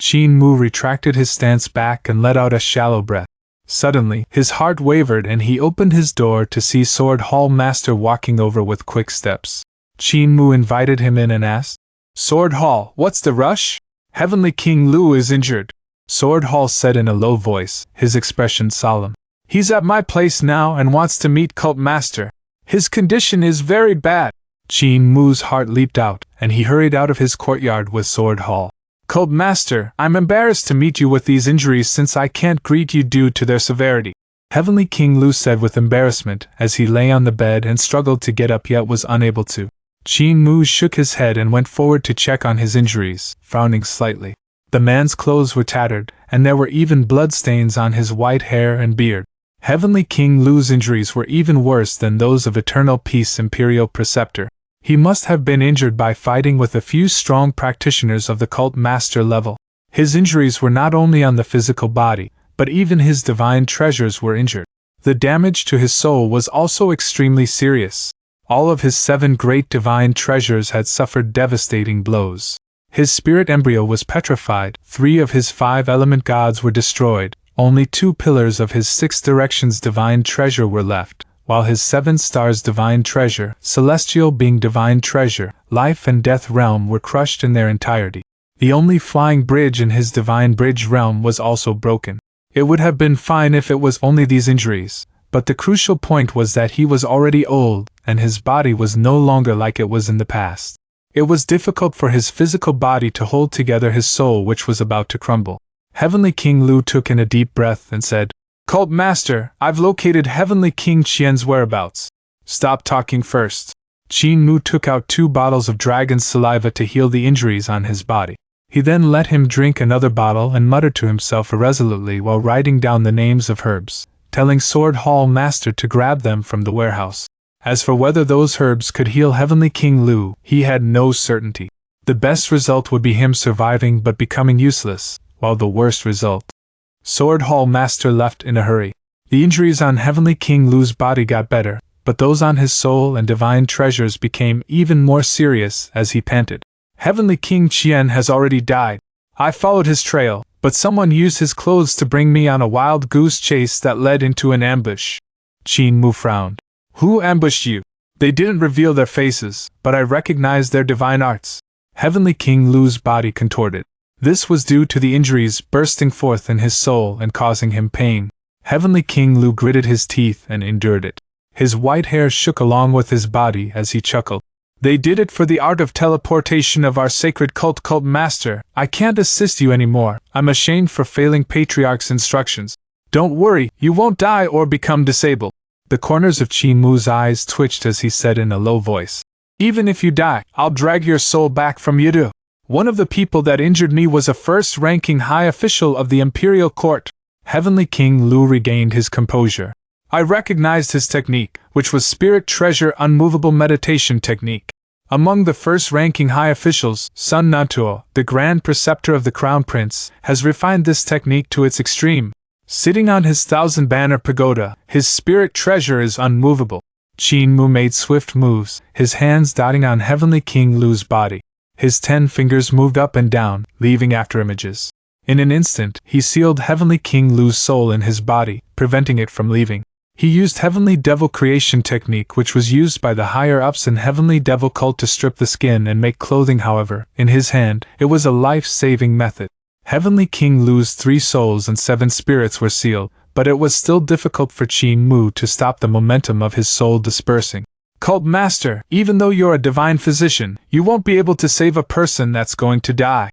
Qin Mu retracted his stance back and let out a shallow breath. Suddenly, his heart wavered and he opened his door to see Sword Hall Master walking over with quick steps. Qin Mu invited him in and asked, "Sword Hall, what's the rush? Heavenly King Lu is injured," Sword Hall said in a low voice, his expression solemn. "He's at my place now and wants to meet Cult Master. His condition is very bad." Qin Mu's heart leaped out, and he hurried out of his courtyard with Sword Hall. "Cult Master, I'm embarrassed to meet you with these injuries since I can't greet you due to their severity," Heavenly King Lu said with embarrassment as he lay on the bed and struggled to get up yet was unable to. Qin Mu shook his head and went forward to check on his injuries, frowning slightly. The man's clothes were tattered, and there were even bloodstains on his white hair and beard. Heavenly King Lu's injuries were even worse than those of Eternal Peace Imperial Preceptor. He must have been injured by fighting with a few strong practitioners of the Cult Master level. His injuries were not only on the physical body, but even his divine treasures were injured. The damage to his soul was also extremely serious. All of his 7 great divine treasures had suffered devastating blows. His spirit embryo was petrified, 3 of his 5 element gods were destroyed, only 2 pillars of his 6 directions divine treasure were left, while his 7 stars divine treasure, celestial being divine treasure, life and death realm were crushed in their entirety. The only flying bridge in his divine bridge realm was also broken. It would have been fine if it was only these injuries, but the crucial point was that he was already old, and his body was no longer like it was in the past. It was difficult for his physical body to hold together his soul, which was about to crumble. Heavenly King Lu took in a deep breath and said, "Cult Master, I've located Heavenly King Qian's whereabouts." "Stop talking first." Qin Mu took out 2 bottles of dragon's saliva to heal the injuries on his body. He then let him drink another bottle and muttered to himself irresolutely while writing down the names of herbs, telling Sword Hall Master to grab them from the warehouse. As for whether those herbs could heal Heavenly King Lu, he had no certainty. The best result would be him surviving but becoming useless, while the worst result. Sword Hall Master left in a hurry. The injuries on Heavenly King Lu's body got better, but those on his soul and divine treasures became even more serious as he panted. "Heavenly King Qian has already died. I followed his trail, but someone used his clothes to bring me on a wild goose chase that led into an ambush." Qin Mu frowned. "Who ambushed you?" "They didn't reveal their faces, but I recognized their divine arts." Heavenly King Lu's body contorted. This was due to the injuries bursting forth in his soul and causing him pain. Heavenly King Lu gritted his teeth and endured it. His white hair shook along with his body as he chuckled. "They did it for the art of teleportation of our sacred cult master. I can't assist you anymore. I'm ashamed for failing Patriarch's instructions." "Don't worry, you won't die or become disabled." The corners of Qin Mu's eyes twitched as he said in a low voice, "Even if you die, I'll drag your soul back from Yidu. One of the people that injured me was a first-ranking high official of the Imperial Court." Heavenly King Lu regained his composure. "I recognized his technique, which was Spirit Treasure Unmovable Meditation Technique. Among the first-ranking high officials, Sun Nantuo, the Grand Preceptor of the Crown Prince, has refined this technique to its extreme. Sitting on his 1,000-banner pagoda, his spirit treasure is unmovable." Qin Mu made swift moves, his hands dotting on Heavenly King Lu's body. His 10 fingers moved up and down, leaving after images. In an instant, he sealed Heavenly King Lu's soul in his body, preventing it from leaving. He used Heavenly Devil Creation Technique, which was used by the higher-ups in Heavenly Devil Cult to strip the skin and make clothing. However, in his hand, it was a life-saving method. Heavenly King Lu's 3 souls and 7 spirits were sealed, but it was still difficult for Qin Mu to stop the momentum of his soul dispersing. "Cult Master, even though you're a divine physician, you won't be able to save a person that's going to die."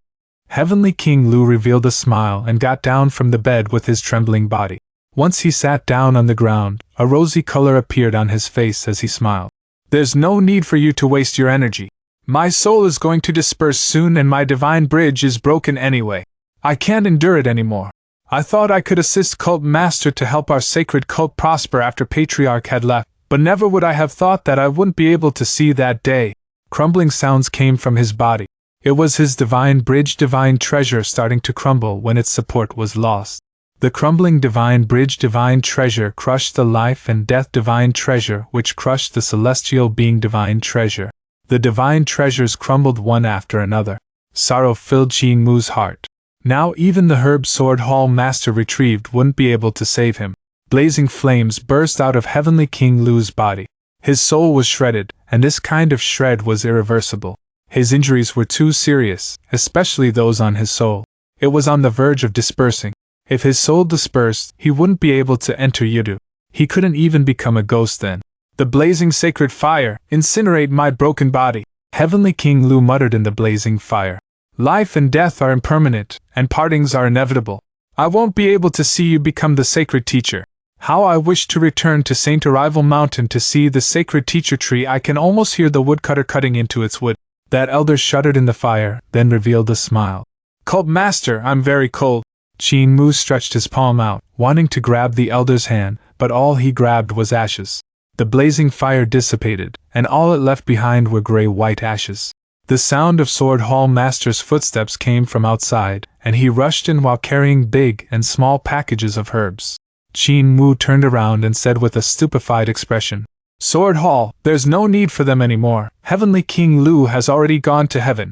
Heavenly King Lu revealed a smile and got down from the bed with his trembling body. Once he sat down on the ground, a rosy color appeared on his face as he smiled. "There's no need for you to waste your energy. My soul is going to disperse soon and my divine bridge is broken anyway. I can't endure it anymore. I thought I could assist Cult Master to help our sacred cult prosper after Patriarch had left, but never would I have thought that I wouldn't be able to see that day." Crumbling sounds came from his body. It was his divine bridge divine treasure starting to crumble when its support was lost. The crumbling divine bridge divine treasure crushed the life and death divine treasure, which crushed the celestial being divine treasure. The divine treasures crumbled one after another. Sorrow filled Qin Mu's heart. Now even the herb sword Hall Master retrieved wouldn't be able to save him. Blazing flames burst out of Heavenly King Lu's body. His soul was shredded, and this kind of shred was irreversible. His injuries were too serious, especially those on his soul. It was on the verge of dispersing. If his soul dispersed, he wouldn't be able to enter Yudu. He couldn't even become a ghost then. The blazing sacred fire, incinerate my broken body, Heavenly King Lu muttered in the blazing fire. Life and death are impermanent, and partings are inevitable. I won't be able to see you become the sacred teacher. How I wish to return to Saint Arrival Mountain to see the sacred teacher tree. I can almost hear the woodcutter cutting into its wood. That elder shuddered in the fire, then revealed a smile. Cult Master, I'm very cold. Qin Mu stretched his palm out, wanting to grab the elder's hand, but all he grabbed was ashes. The blazing fire dissipated, and all it left behind were gray-white ashes. The sound of Sword Hall Master's footsteps came from outside, and he rushed in while carrying big and small packages of herbs. Qin Mu turned around and said with a stupefied expression, Sword Hall, there's no need for them anymore. Heavenly King Lu has already gone to heaven.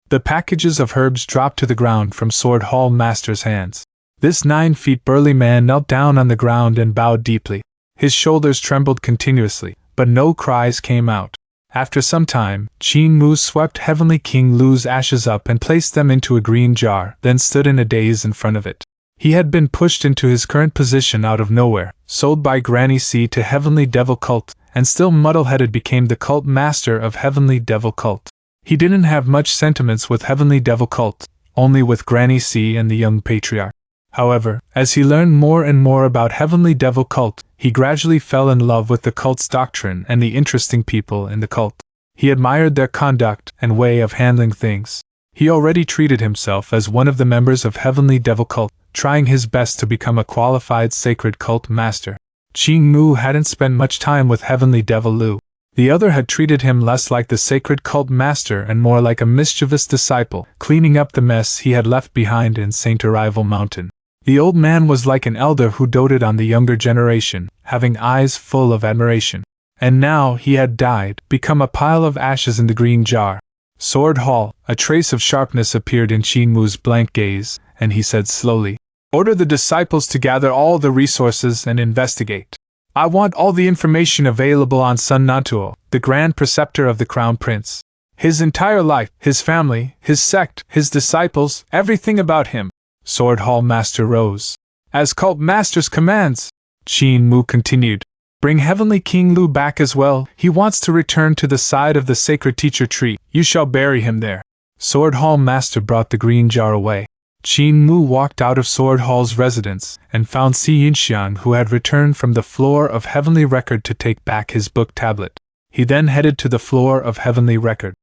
The packages of herbs dropped to the ground from Sword Hall Master's hands. This 9 feet burly man knelt down on the ground and bowed deeply. His shoulders trembled continuously, but no cries came out. After some time, Qin Mu swept Heavenly King Lu's ashes up and placed them into a green jar, then stood in a daze in front of it. He had been pushed into his current position out of nowhere, sold by Granny C to Heavenly Devil Cult, and still muddle-headed became the cult master of Heavenly Devil Cult. He didn't have much sentiments with Heavenly Devil Cult, only with Granny C and the young patriarch. However, as he learned more and more about Heavenly Devil Cult, he gradually fell in love with the cult's doctrine and the interesting people in the cult. He admired their conduct and way of handling things. He already treated himself as one of the members of Heavenly Devil Cult, trying his best to become a qualified sacred cult master. Qin Mu hadn't spent much time with Heavenly Devil Lu. The other had treated him less like the sacred cult master and more like a mischievous disciple, cleaning up the mess he had left behind in Saint Arrival Mountain. The old man was like an elder who doted on the younger generation, having eyes full of admiration. And now he had died, become a pile of ashes in the green jar. Sword Hall, a trace of sharpness appeared in Qin Mu's blank gaze, and he said slowly, Order the disciples to gather all the resources and investigate. I want all the information available on Sun Nantuo, the Grand Preceptor of the Crown Prince. His entire life, his family, his sect, his disciples, everything about him. Sword Hall Master rose. As Cult Master's commands, Qin Mu continued. Bring Heavenly King Lu back as well. He wants to return to the side of the sacred teacher tree. You shall bury him there. Sword Hall Master brought the green jar away. Qin Mu walked out of Sword Hall's residence and found Si Yinxian, who had returned from the floor of Heavenly Record to take back his book tablet. He then headed to the floor of Heavenly Record.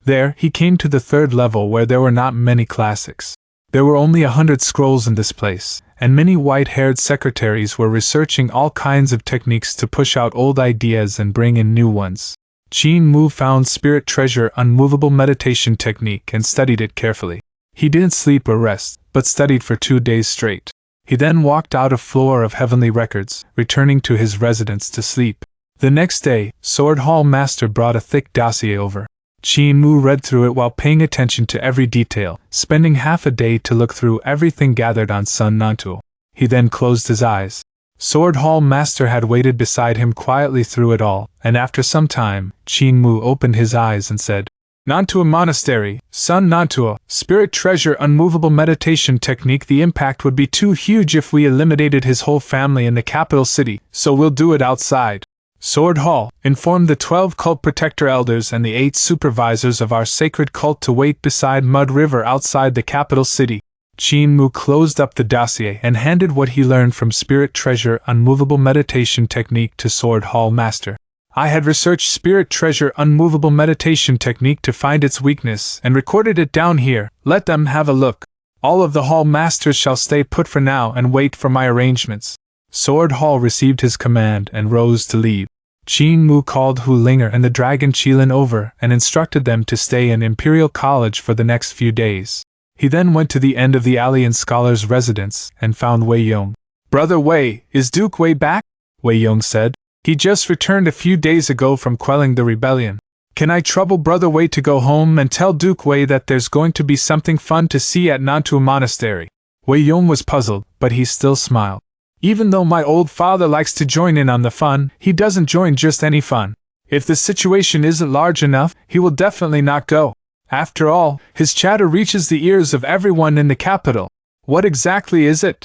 There, he came to the 3rd level where there were not many classics. There were only 100 scrolls in this place, and many white-haired secretaries were researching all kinds of techniques to push out old ideas and bring in new ones. Qin Mu found Spirit Treasure Unmovable Meditation Technique and studied it carefully. He didn't sleep or rest, but studied for 2 days straight. He then walked out of floor of Heavenly Records, returning to his residence to sleep. The next day, Sword Hall Master brought a thick dossier over. Qin Mu read through it while paying attention to every detail, spending half a day to look through everything gathered on Sun Nantuo. He then closed his eyes. Sword Hall Master had waited beside him quietly through it all, and after some time, Qin Mu opened his eyes and said, Nantua Monastery, Sun Nantuo, Spirit Treasure Unmovable Meditation Technique. The impact would be too huge if we eliminated his whole family in the capital city, so we'll do it outside. Sword Hall, inform the 12 cult protector elders and the 8 supervisors of our sacred cult to wait beside Mud River outside the capital city. Qin Mu closed up the dossier and handed what he learned from Spirit Treasure Unmovable Meditation Technique to Sword Hall Master. I had researched Spirit Treasure Unmovable Meditation Technique to find its weakness and recorded it down here. Let them have a look. All of the Hall Masters shall stay put for now and wait for my arrangements. Sword Hall received his command and rose to leave. Qin Mu called Hu Linger and the dragon Qilin over and instructed them to stay in Imperial College for the next few days. He then went to the end of the alien scholar's residence and found Wei Yong. Brother Wei, is Duke Wei back? Wei Yong said. He just returned a few days ago from quelling the rebellion. Can I trouble Brother Wei to go home and tell Duke Wei that there's going to be something fun to see at Nantua Monastery? Wei Yong was puzzled, but he still smiled. Even though my old father likes to join in on the fun, he doesn't join just any fun. If the situation isn't large enough, he will definitely not go. After all, his chatter reaches the ears of everyone in the capital. What exactly is it?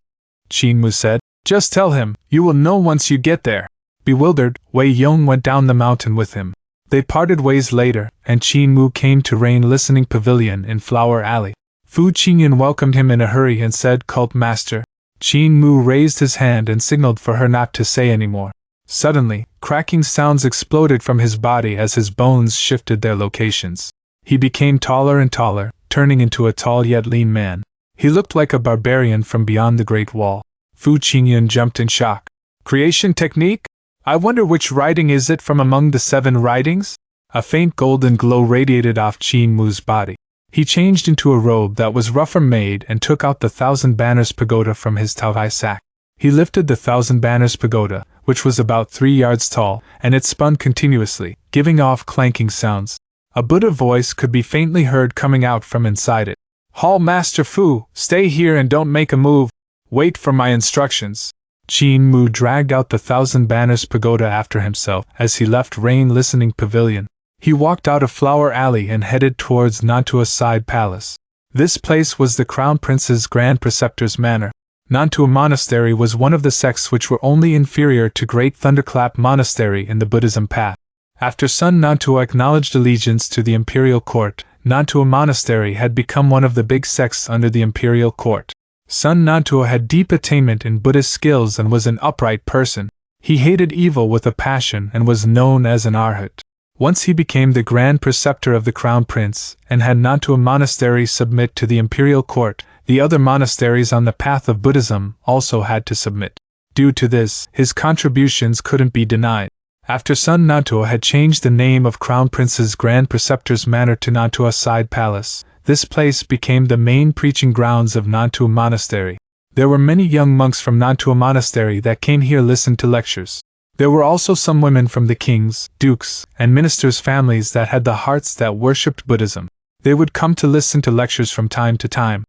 Qin Mu said. Just tell him, you will know once you get there. Bewildered, Wei Yong went down the mountain with him. They parted ways later, and Qin Mu came to Rain Listening Pavilion in Flower Alley. Fu Qingyan welcomed him in a hurry and said, Cult Master. Qin Mu raised his hand and signaled for her not to say any more. Suddenly, cracking sounds exploded from his body as his bones shifted their locations. He became taller and taller, turning into a tall yet lean man. He looked like a barbarian from beyond the Great Wall. Fu Qingyan jumped in shock. Creation technique? I wonder which writing is it from among the 7 writings? A faint golden glow radiated off Qin Mu's body. He changed into a robe that was rougher made and took out the 1,000 Banners Pagoda from his Taotai sack. He lifted the 1,000 Banners Pagoda, which was about 3 yards tall, and it spun continuously, giving off clanking sounds. A Buddha voice could be faintly heard coming out from inside it. Hall Master Fu, stay here and don't make a move. Wait for my instructions. Qin Mu dragged out the 1,000 Banners Pagoda after himself as he left Rain Listening Pavilion. He walked out of Flower Alley and headed towards Nantua Side Palace. This place was the Crown Prince's Grand Preceptor's manor. Nantua Monastery was one of the sects which were only inferior to Great Thunderclap Monastery in the Buddhism path. After Sun Nantua acknowledged allegiance to the imperial court, Nantua Monastery had become one of the big sects under the imperial court. Sun Nantua had deep attainment in Buddhist skills and was an upright person. He hated evil with a passion and was known as an arhat. Once he became the Grand Preceptor of the Crown Prince, and had Nantua Monastery submit to the imperial court, the other monasteries on the path of Buddhism also had to submit. Due to this, his contributions couldn't be denied. After Sun Nantua had changed the name of Crown Prince's Grand Preceptor's manor to Nantua Side Palace, this place became the main preaching grounds of Nantua Monastery. There were many young monks from Nantua Monastery that came here listen to lectures. There were also some women from the kings, dukes, and ministers' families that had the hearts that worshipped Buddhism. They would come to listen to lectures from time to time.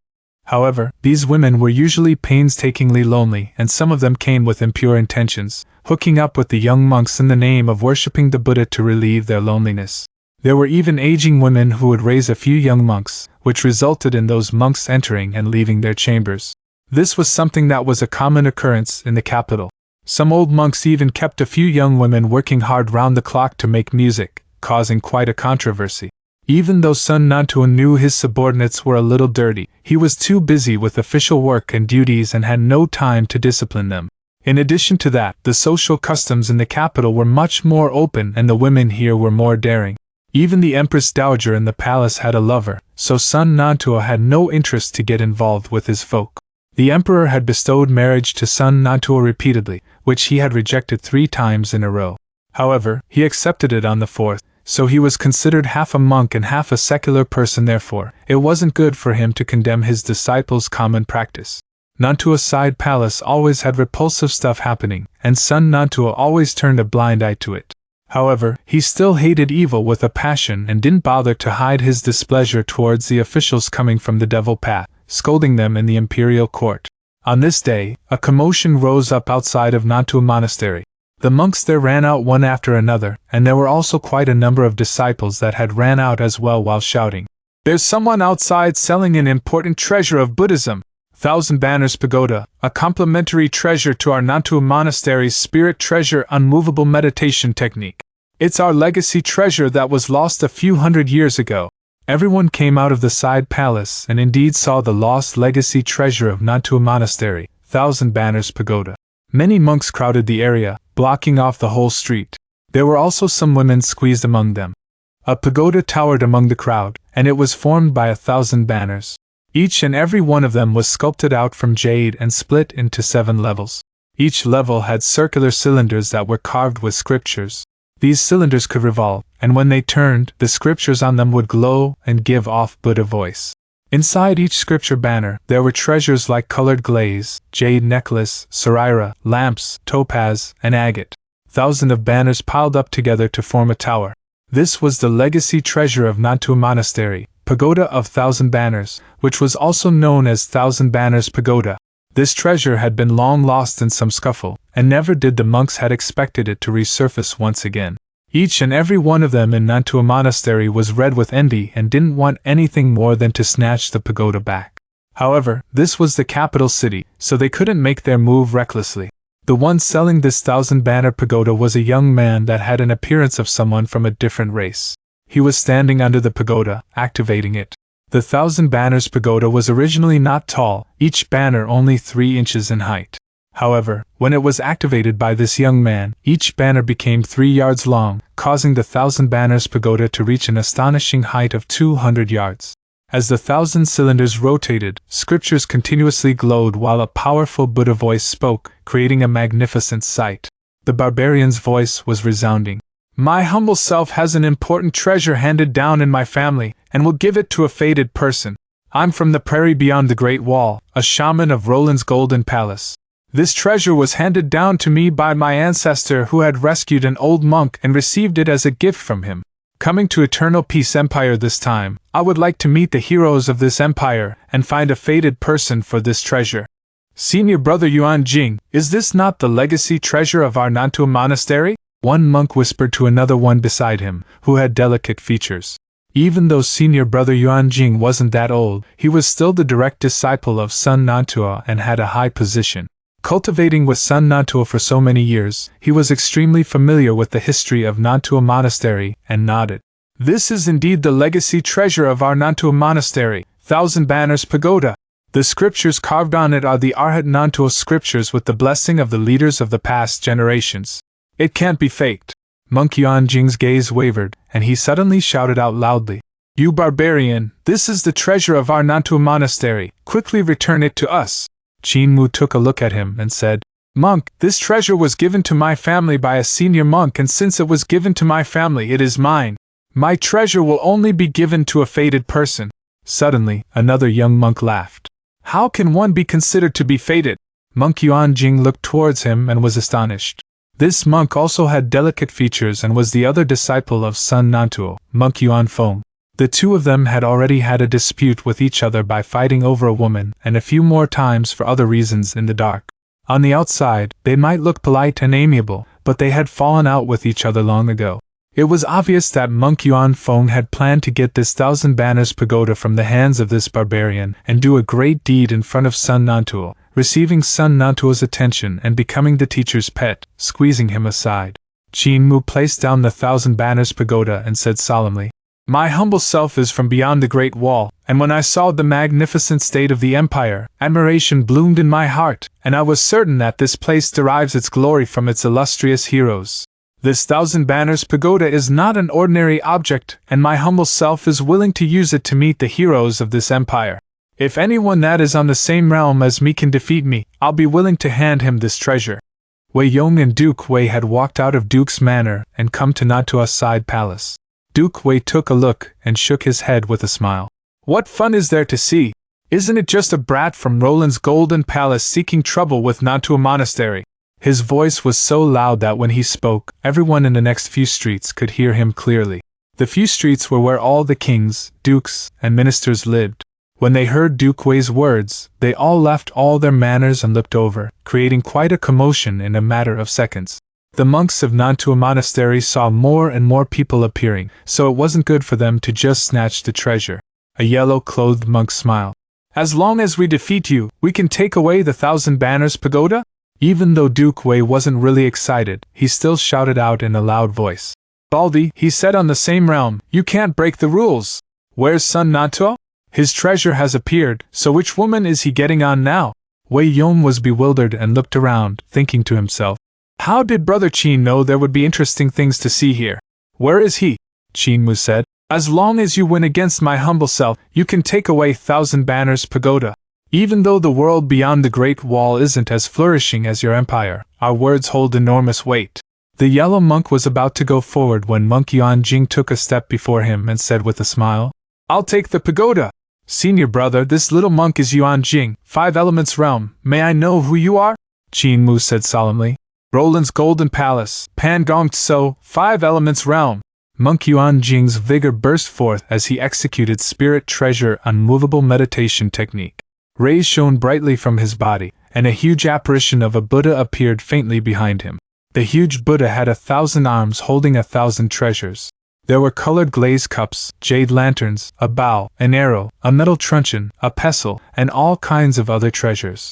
However, these women were usually painstakingly lonely, and some of them came with impure intentions, hooking up with the young monks in the name of worshipping the Buddha to relieve their loneliness. There were even aging women who would raise a few young monks, which resulted in those monks entering and leaving their chambers. This was something that was a common occurrence in the capital. Some old monks even kept a few young women working hard round the clock to make music, causing quite a controversy. Even though Sun Nantua knew his subordinates were a little dirty, he was too busy with official work and duties and had no time to discipline them. In addition to that, the social customs in the capital were much more open and the women here were more daring. Even the Empress Dowager in the palace had a lover, so Sun Nantua had no interest to get involved with his folk. The emperor had bestowed marriage to Sun Nantua repeatedly, which he had rejected 3 times in a row. However, he accepted it on the 4th, so he was considered half a monk and half a secular person. Therefore, it wasn't good for him to condemn his disciples' common practice. Nantua Side Palace always had repulsive stuff happening, and Sun Nantua always turned a blind eye to it. However, he still hated evil with a passion and didn't bother to hide his displeasure towards the officials coming from the devil path, scolding them in the imperial court. On this day, a commotion rose up outside of Nantua Monastery. The monks there ran out one after another, and there were also quite a number of disciples that had ran out as well while shouting, "There's someone outside selling an important treasure of Buddhism! 1,000 Banners Pagoda, a complimentary treasure to our Nantua Monastery's Spirit Treasure Unmovable Meditation Technique. It's our legacy treasure that was lost a few hundred years ago." Everyone came out of the side palace and indeed saw the lost legacy treasure of Nantua Monastery, 1,000 Banners Pagoda. Many monks crowded the area, blocking off the whole street. There were also some women squeezed among them. A pagoda towered among the crowd, and it was formed by 1,000 banners. Each and every one of them was sculpted out from jade and split into 7 levels. Each level had circular cylinders that were carved with scriptures. These cylinders could revolve, and when they turned, the scriptures on them would glow and give off Buddha voice. Inside each scripture banner, there were treasures like colored glaze, jade necklace, sarira, lamps, topaz, and agate. Thousands of banners piled up together to form a tower. This was the legacy treasure of Nantua Monastery, Pagoda of Thousand Banners, which was also known as Thousand Banners Pagoda. This treasure had been long lost in some scuffle, and never did the monks had expected it to resurface once again. Each and every one of them in Nantua Monastery was red with envy and didn't want anything more than to snatch the pagoda back. However, this was the capital city, so they couldn't make their move recklessly. The one selling this thousand-banner pagoda was a young man that had an appearance of someone from a different race. He was standing under the pagoda, activating it. The Thousand Banners Pagoda was originally not tall, each banner only 3 inches in height. However, when it was activated by this young man, each banner became 3 yards long, causing the Thousand Banners Pagoda to reach an astonishing height of 200 yards. As the 1,000 cylinders rotated, scriptures continuously glowed while a powerful Buddha voice spoke, creating a magnificent sight. The barbarian's voice was resounding. My humble self has an important treasure handed down in my family, and will give it to a fated person. I'm from the prairie beyond the Great Wall, a shaman of Roland's Golden Palace. This treasure was handed down to me by my ancestor who had rescued an old monk and received it as a gift from him. Coming to Eternal Peace Empire this time, I would like to meet the heroes of this empire and find a fated person for this treasure. Senior Brother Yuan Jing, is this not the legacy treasure of our Nantua Monastery? One monk whispered to another one beside him, who had delicate features. Even though Senior Brother Yuan Jing wasn't that old, he was still the direct disciple of Sun Nantua and had a high position. Cultivating with Sun Nantua for so many years, he was extremely familiar with the history of Nantua Monastery, and nodded. This is indeed the legacy treasure of our Nantua Monastery, Thousand Banners Pagoda. The scriptures carved on it are the Arhat Nantua scriptures with the blessing of the leaders of the past generations. It can't be faked. Monk Yuan Jing's gaze wavered, and he suddenly shouted out loudly, You barbarian, this is the treasure of our Nantua Monastery, quickly return it to us. Qin Mu took a look at him and said, Monk, this treasure was given to my family by a senior monk, and since it was given to my family it is mine. My treasure will only be given to a fated person. Suddenly, another young monk laughed. How can one be considered to be fated? Monk Yuan Jing looked towards him and was astonished. This monk also had delicate features and was the other disciple of Sun Nantua, Monk Yuan Feng. The two of them had already had a dispute with each other by fighting over a woman, and a few more times for other reasons in the dark. On the outside, they might look polite and amiable, but they had fallen out with each other long ago. It was obvious that Monk Yuan Feng had planned to get this Thousand Banners Pagoda from the hands of this barbarian and do a great deed in front of Sun Nantua, receiving Sun Nantua's attention and becoming the teacher's pet, squeezing him aside. Qin Mu placed down the Thousand Banners Pagoda and said solemnly, My humble self is from beyond the Great Wall, and when I saw the magnificent state of the empire, admiration bloomed in my heart, and I was certain that this place derives its glory from its illustrious heroes. This Thousand Banners Pagoda is not an ordinary object, and my humble self is willing to use it to meet the heroes of this empire. If anyone that is on the same realm as me can defeat me, I'll be willing to hand him this treasure. Wei Yong and Duke Wei had walked out of Duke's manor and come to Nantua's side palace. Duke Wei took a look and shook his head with a smile. What fun is there to see? Isn't it just a brat from Roland's Golden Palace seeking trouble with Nantua Monastery? His voice was so loud that when he spoke, everyone in the next few streets could hear him clearly. The few streets were where all the kings, dukes, and ministers lived. When they heard Duke Wei's words, they all left all their manners and looked over, creating quite a commotion in a matter of seconds. The monks of Nantua Monastery saw more and more people appearing, so it wasn't good for them to just snatch the treasure. A yellow-clothed monk smiled. As long as we defeat you, we can take away the Thousand Banners Pagoda? Even though Duke Wei wasn't really excited, he still shouted out in a loud voice. Baldy, he said on the same realm, you can't break the rules. Where's Sun Nantua? His treasure has appeared, so which woman is he getting on now? Wei Yong was bewildered and looked around, thinking to himself, how did Brother Qin know there would be interesting things to see here? Where is he? Qin Mu said, As long as you win against my humble self, you can take away Thousand Banners Pagoda. Even though the world beyond the Great Wall isn't as flourishing as your empire, our words hold enormous weight. The yellow monk was about to go forward when Monk Yuan Jing took a step before him and said with a smile, I'll take the pagoda. Senior brother, this little monk is Yuan Jing, 5 Elements Realm. May I know who you are? Qin Mu said solemnly. Roland's Golden Palace, Pan Gong Tso, 5 Elements Realm. Monk Yuan Jing's vigor burst forth as he executed Spirit Treasure Unmovable Meditation technique. Rays shone brightly from his body, and a huge apparition of a Buddha appeared faintly behind him. The huge Buddha had 1,000 arms holding 1,000 treasures. There were colored glaze cups, jade lanterns, a bow, an arrow, a metal truncheon, a pestle, and all kinds of other treasures.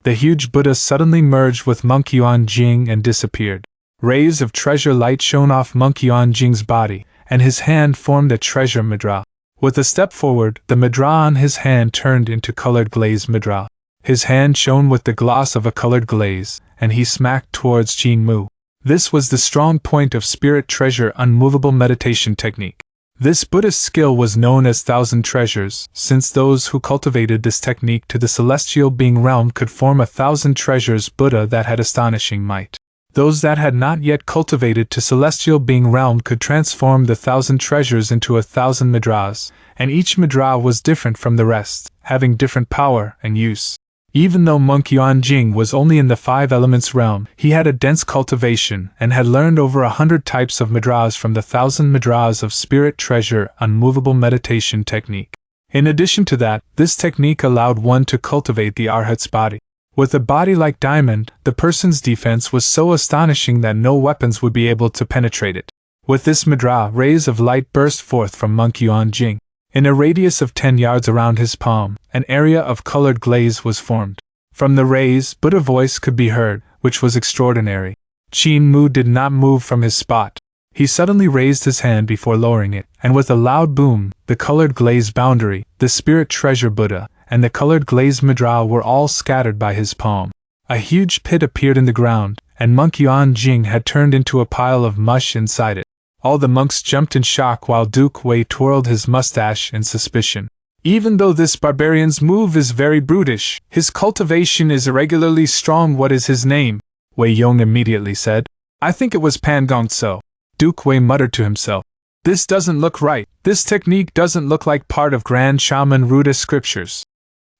The huge Buddha suddenly merged with Monk Yuan Jing and disappeared. Rays of treasure light shone off Monk Yuan Jing's body, and his hand formed a treasure mudra. With a step forward, the mudra on his hand turned into colored glaze mudra. His hand shone with the gloss of a colored glaze, and he smacked towards Qin Mu. This was the strong point of Spirit Treasure Unmovable Meditation technique. This Buddhist skill was known as Thousand Treasures, since those who cultivated this technique to the celestial being realm could form 1,000 treasures Buddha that had astonishing might. Those that had not yet cultivated to celestial being realm could transform the 1,000 treasures into 1,000 mudras, and each mudra was different from the rest, having different power and use. Even though Monk Yuan Jing was only in the 5 elements realm, he had a dense cultivation and had learned over 100 types of mudras from the 1,000 mudras of Spirit Treasure Unmovable Meditation technique. In addition to that, this technique allowed one to cultivate the Arhat's body. With a body like diamond, the person's defense was so astonishing that no weapons would be able to penetrate it. With this mudra, rays of light burst forth from Monk Yuan Jing. In a radius of 10 yards around his palm, an area of colored glaze was formed. From the rays, Buddha voice could be heard, which was extraordinary. Qin Mu did not move from his spot. He suddenly raised his hand before lowering it, and with a loud boom, the colored glaze boundary, the Spirit Treasure Buddha, and the colored glaze mudra were all scattered by his palm. A huge pit appeared in the ground, and Monk Yuan Jing had turned into a pile of mush inside it. All the monks jumped in shock while Duke Wei twirled his mustache in suspicion. Even though this barbarian's move is very brutish, his cultivation is irregularly strong. What is his name? Wei Yong immediately said. I think it was Pan Gong Tso. Duke Wei muttered to himself. This doesn't look right. This technique doesn't look like part of Grand Shaman Ruda scriptures.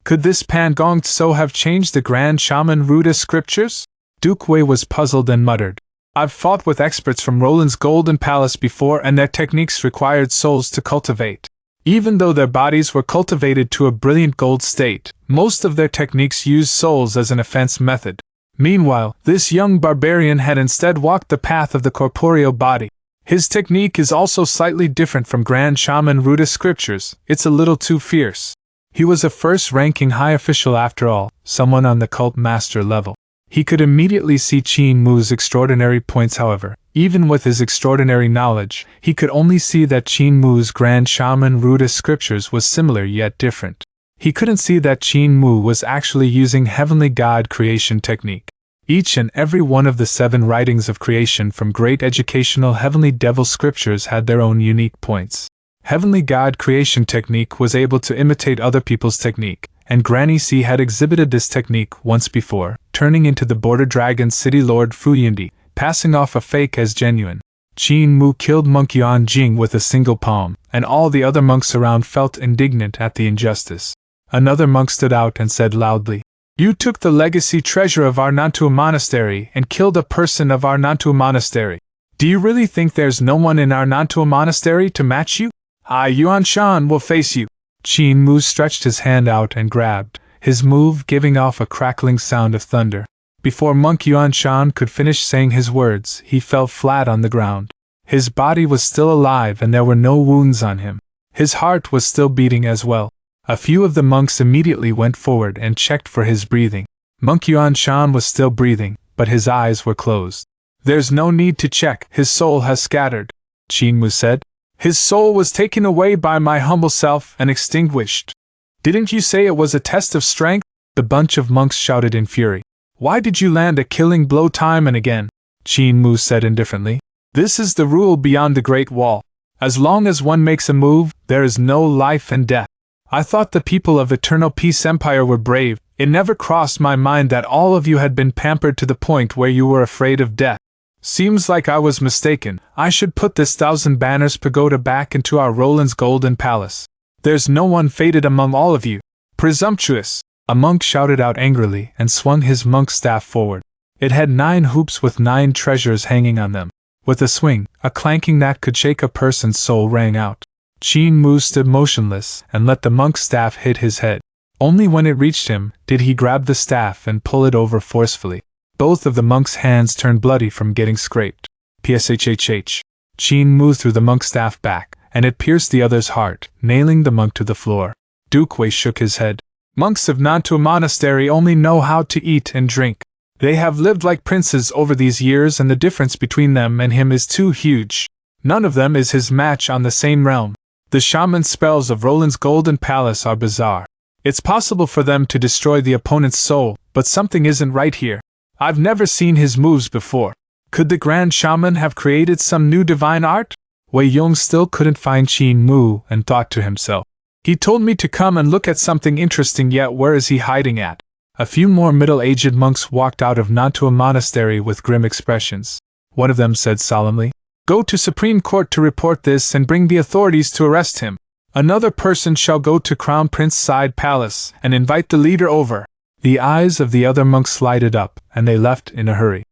Could this Pan Gong Tso have changed the Grand Shaman Ruda scriptures? Duke Wei was puzzled and muttered. I've fought with experts from Roland's Golden Palace before, and their techniques required souls to cultivate. Even though their bodies were cultivated to a brilliant gold state, most of their techniques used souls as an offense method. Meanwhile, this young barbarian had instead walked the path of the corporeal body. His technique is also slightly different from Grand Shaman Ruda scriptures. It's a little too fierce. He was a first-ranking high official after all, someone on the cult master level. He could immediately see Qin Mu's extraordinary points. However, even with his extraordinary knowledge, he could only see that Qin Mu's Grand Shaman Ruda scriptures was similar yet different. He couldn't see that Qin Mu was actually using Heavenly God creation technique. Each and every one of the 7 writings of creation from great educational Heavenly Devil scriptures had their own unique points. Heavenly God creation technique was able to imitate other people's technique, and Granny C had exhibited this technique once before, turning into the Border Dragon City Lord Fuyundi, passing off a fake as genuine. Qin Mu killed Monk Yuan Jing with a single palm, and all the other monks around felt indignant at the injustice. Another monk stood out and said loudly, "You took the legacy treasure of our Nantua Monastery and killed a person of our Nantua Monastery. Do you really think there's no one in our Nantua Monastery to match you? I, Yuan Shan, will face you." Qin Mu stretched his hand out and grabbed, his move giving off a crackling sound of thunder. Before Monk Yuan Shan could finish saying his words, he fell flat on the ground. His body was still alive and there were no wounds on him. His heart was still beating as well. A few of the monks immediately went forward and checked for his breathing. Monk Yuan Shan was still breathing, but his eyes were closed. "There's no need to check, his soul has scattered," Qin Mu said. "His soul was taken away by my humble self and extinguished." "Didn't you say it was a test of strength?" the bunch of monks shouted in fury. "Why did you land a killing blow time and again?" Qin Mu said indifferently. "This is the rule beyond the Great Wall. As long as one makes a move, there is no life and death. I thought the people of Eternal Peace Empire were brave. It never crossed my mind that all of you had been pampered to the point where you were afraid of death. Seems like I was mistaken. I should put this 1,000 banners pagoda back into our Roland's Golden Palace. There's no one fated among all of you. Presumptuous!" A monk shouted out angrily and swung his monk staff forward. It had 9 hoops with 9 treasures hanging on them. With a swing, a clanking that could shake a person's soul rang out. Qin Mu stood motionless and let the monk's staff hit his head. Only when it reached him did he grab the staff and pull it over forcefully. Both of the monk's hands turned bloody from getting scraped. Pshhh. Qin Mu threw the monk's staff back, and it pierced the other's heart, nailing the monk to the floor. Duke Wei shook his head. Monks of Nantua Monastery only know how to eat and drink. They have lived like princes over these years, and the difference between them and him is too huge. None of them is his match on the same realm. The shaman spells of Roland's Golden Palace are bizarre. It's possible for them to destroy the opponent's soul, but something isn't right here. I've never seen his moves before. Could the Grand Shaman have created some new divine art? Wei Yong still couldn't find Qin Mu and thought to himself. He told me to come and look at something interesting, yet where is he hiding at? A few more middle-aged monks walked out of Nantua Monastery with grim expressions. One of them said solemnly, "Go to Supreme Court to report this and bring the authorities to arrest him. Another person shall go to Crown Prince Side Palace and invite the leader over." The eyes of the other monks lighted up, and they left in a hurry.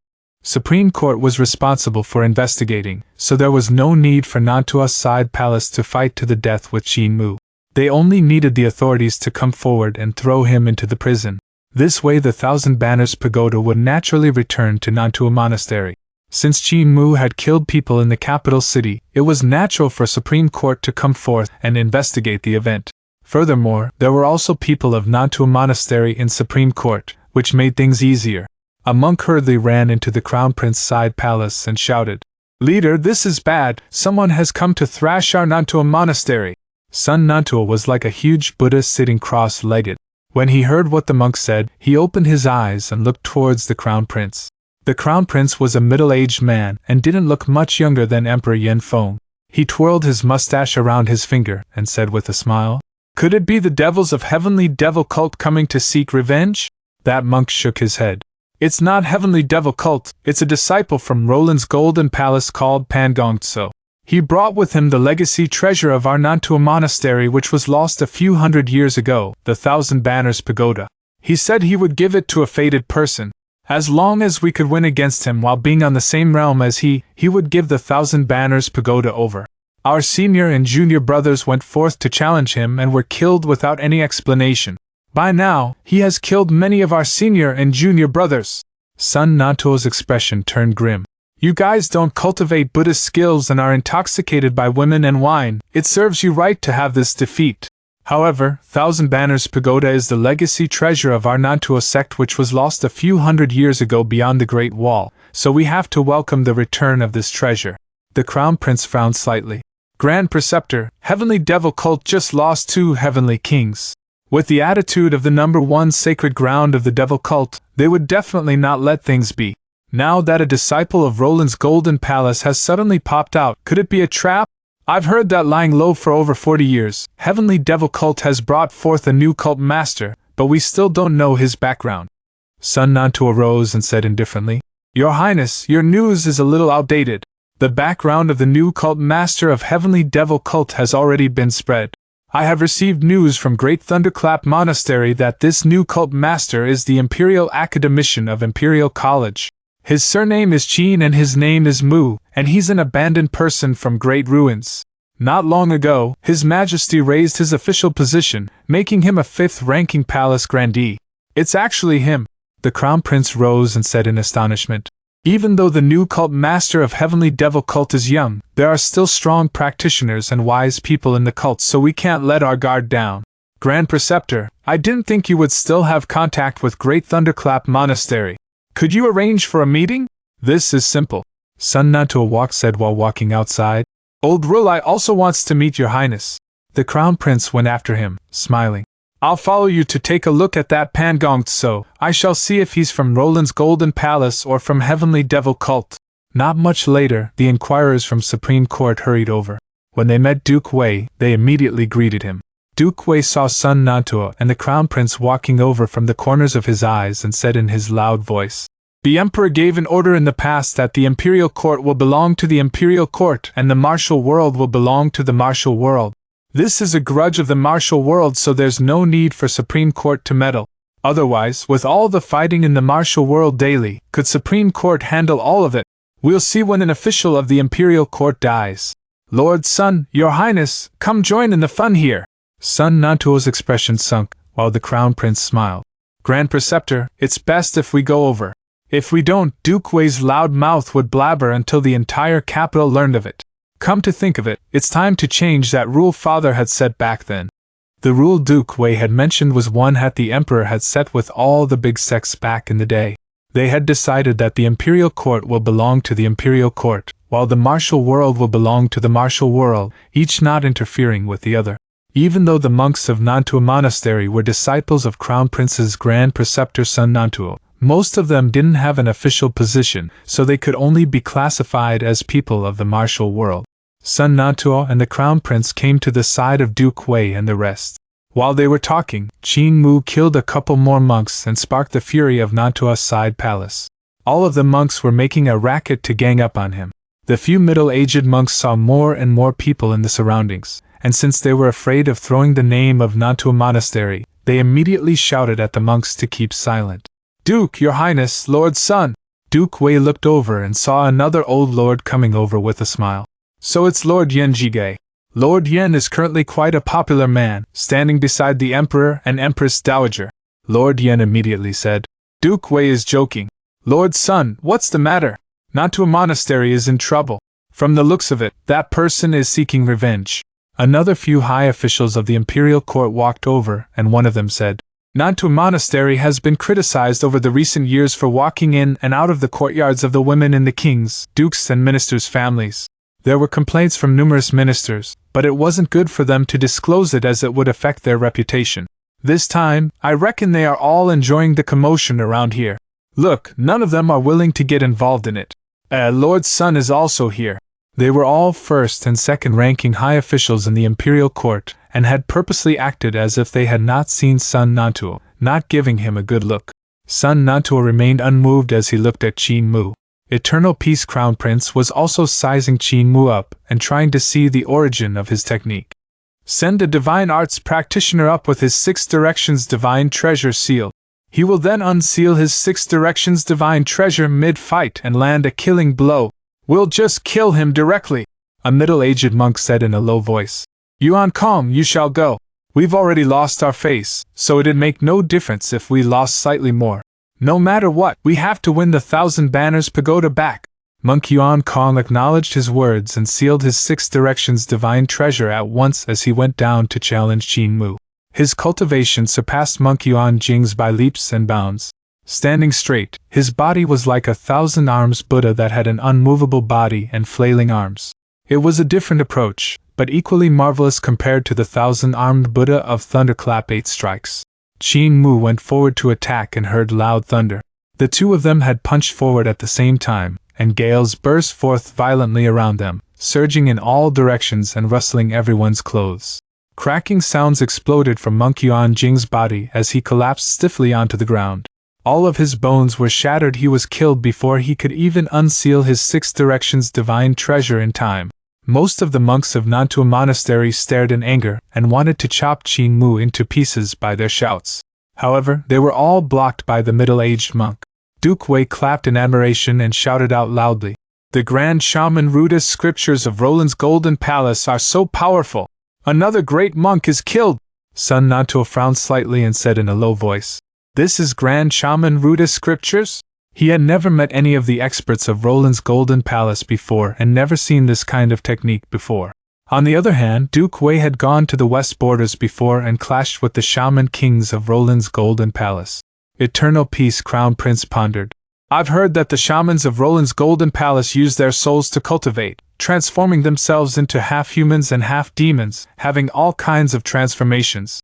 Supreme Court was responsible for investigating, so there was no need for Nantua Side Palace to fight to the death with Qin Mu. They only needed the authorities to come forward and throw him into the prison. This way the Thousand Banners Pagoda would naturally return to Nantua Monastery. Since Qin Mu had killed people in the capital city, it was natural for Supreme Court to come forth and investigate the event. Furthermore, there were also people of Nantua Monastery in Supreme Court, which made things easier. A monk hurriedly ran into the Crown Prince Side Palace and shouted, "Leader, this is bad. Someone has come to thrash our Nantua Monastery." Sun Nantua was like a huge Buddha sitting cross-legged. When he heard what the monk said, he opened his eyes and looked towards the Crown Prince. The Crown Prince was a middle-aged man and didn't look much younger than Emperor Yen Feng. He twirled his mustache around his finger and said with a smile, "Could it be the devils of Heavenly Devil Cult coming to seek revenge?" That monk shook his head. "It's not Heavenly Devil Cult, it's a disciple from Roland's Golden Palace called Pangongtso. He brought with him the legacy treasure of our Nantua Monastery, which was lost a few hundred years ago, the Thousand Banners Pagoda. He said he would give it to a fated person. As long as we could win against him while being on the same realm as he would give the Thousand Banners Pagoda over. Our senior and junior brothers went forth to challenge him and were killed without any explanation. By now, he has killed many of our senior and junior brothers." Sun Nantua's expression turned grim. "You guys don't cultivate Buddhist skills and are intoxicated by women and wine. It serves you right to have this defeat. However, Thousand Banners Pagoda is the legacy treasure of our Nantua sect, which was lost a few hundred years ago beyond the Great Wall, so we have to welcome the return of this treasure." The Crown Prince frowned slightly. "Grand Preceptor, Heavenly Devil Cult just lost 2 Heavenly Kings. With the attitude of the number 1 sacred ground of the Devil Cult, they would definitely not let things be. Now that a disciple of Roland's Golden Palace has suddenly popped out, could it be a trap? I've heard that lying low for over 40 years, Heavenly Devil Cult has brought forth a new cult master, but we still don't know his background." Sun Nantua rose and said indifferently, "Your Highness, your news is a little outdated. The background of the new cult master of Heavenly Devil Cult has already been spread. I have received news from Great Thunderclap Monastery that this new cult master is the Imperial Academician of Imperial College. His surname is Qin and his name is Mu, and he's an abandoned person from Great Ruins. Not long ago, His Majesty raised his official position, making him a 5th-ranking palace grandee. It's actually him." The Crown Prince rose and said in astonishment, "Even though the new cult master of Heavenly Devil Cult is young, there are still strong practitioners and wise people in the cult, so we can't let our guard down. Grand Preceptor, I didn't think you would still have contact with Great Thunderclap Monastery. Could you arrange for a meeting? This is simple." Sun Nantua said while walking outside. "Old Rulai also wants to meet your Highness." The Crown Prince went after him, smiling. "I'll follow you to take a look at that Pangongtso. I shall see if he's from Roland's Golden Palace or from Heavenly Devil Cult." Not much later, the inquirers from Supreme Court hurried over. When they met Duke Wei, they immediately greeted him. Duke Wei saw Sun Nantua and the Crown Prince walking over from the corners of his eyes and said in his loud voice, "The Emperor gave an order in the past that the Imperial Court will belong to the Imperial Court and the martial world will belong to the martial world. This is a grudge of the martial world, so there's no need for Supreme Court to meddle. Otherwise, with all the fighting in the martial world daily, could Supreme Court handle all of it? We'll see when an official of the imperial court dies. Lord Sun, your highness, come join in the fun here. Sun Nantuo's expression sunk, while the crown prince smiled. Grand Preceptor, it's best if we go over. If we don't, Duke Wei's loud mouth would blabber until the entire capital learned of it. Come to think of it, it's time to change that rule Father had set back then. The rule Duke Wei had mentioned was one that the Emperor had set with all the big sects back in the day. They had decided that the imperial court will belong to the imperial court, while the martial world will belong to the martial world, each not interfering with the other. Even though the monks of Nantua Monastery were disciples of Crown Prince's Grand Preceptor Sun Nantuo, most of them didn't have an official position, so they could only be classified as people of the martial world. Sun Nantuo and the Crown Prince came to the side of Duke Wei and the rest. While they were talking, Qin Mu killed a couple more monks and sparked the fury of Nantua's side palace. All of the monks were making a racket to gang up on him. The few middle-aged monks saw more and more people in the surroundings, and since they were afraid of throwing the name of Nantua Monastery, they immediately shouted at the monks to keep silent. Duke, your highness, Lord Sun! Duke Wei looked over and saw another old lord coming over with a smile. So it's Lord Yen Jige. Lord Yen is currently quite a popular man, standing beside the Emperor and Empress Dowager. Lord Yen immediately said. Duke Wei is joking. Lord Sun, what's the matter? Nantua Monastery is in trouble. From the looks of it, that person is seeking revenge. Another few high officials of the imperial court walked over, and one of them said, Nantua Monastery has been criticized over the recent years for walking in and out of the courtyards of the women in the kings, dukes and ministers' families. There were complaints from numerous ministers, but it wasn't good for them to disclose it as it would affect their reputation. This time, I reckon they are all enjoying the commotion around here. Look, none of them are willing to get involved in it. Lord Sun is also here. They were all first and second ranking high officials in the imperial court, and had purposely acted as if they had not seen Sun Nantuo, not giving him a good look. Sun Nantuo remained unmoved as he looked at Qin Mu. Eternal Peace Crown Prince was also sizing Qin Mu up and trying to see the origin of his technique. Send a divine arts practitioner up with his 6 directions divine treasure seal. He will then unseal his 6 directions divine treasure mid-fight and land a killing blow. We'll just kill him directly, a middle-aged monk said in a low voice. Yuan Kong, you shall go. We've already lost our face, so it'd make no difference if we lost slightly more. No matter what, we have to win the 1,000 Banners Pagoda back. Monk Yuan Kong acknowledged his words and sealed his 6 directions divine treasure at once as he went down to challenge Qin Mu. His cultivation surpassed Monk Yuan Jing's by leaps and bounds. Standing straight, his body was like a 1,000-arms Buddha that had an unmovable body and flailing arms. It was a different approach, but equally marvelous compared to the 1,000-armed Buddha of Thunderclap 8 strikes. Qin Mu went forward to attack and heard loud thunder. The two of them had punched forward at the same time, and gales burst forth violently around them, surging in all directions and rustling everyone's clothes. Cracking sounds exploded from Monk Yuan Jing's body as he collapsed stiffly onto the ground. All of his bones were shattered. He was killed before he could even unseal his 6 directions divine treasure in time. Most of the monks of Nantua Monastery stared in anger and wanted to chop Qin Mu into pieces by their shouts. However, they were all blocked by the middle-aged monk. Duke Wei clapped in admiration and shouted out loudly, The Grand Shaman Ruda's scriptures of Roland's Golden Palace are so powerful! Another great monk is killed! Sun Nantuo frowned slightly and said in a low voice, This is Grand Shaman Ruda's scriptures? He had never met any of the experts of Roland's Golden Palace before and never seen this kind of technique before. On the other hand, Duke Wei had gone to the west borders before and clashed with the shaman kings of Roland's Golden Palace. Eternal Peace Crown Prince pondered. I've heard that the shamans of Roland's Golden Palace use their souls to cultivate, transforming themselves into half-humans and half-demons, having all kinds of transformations.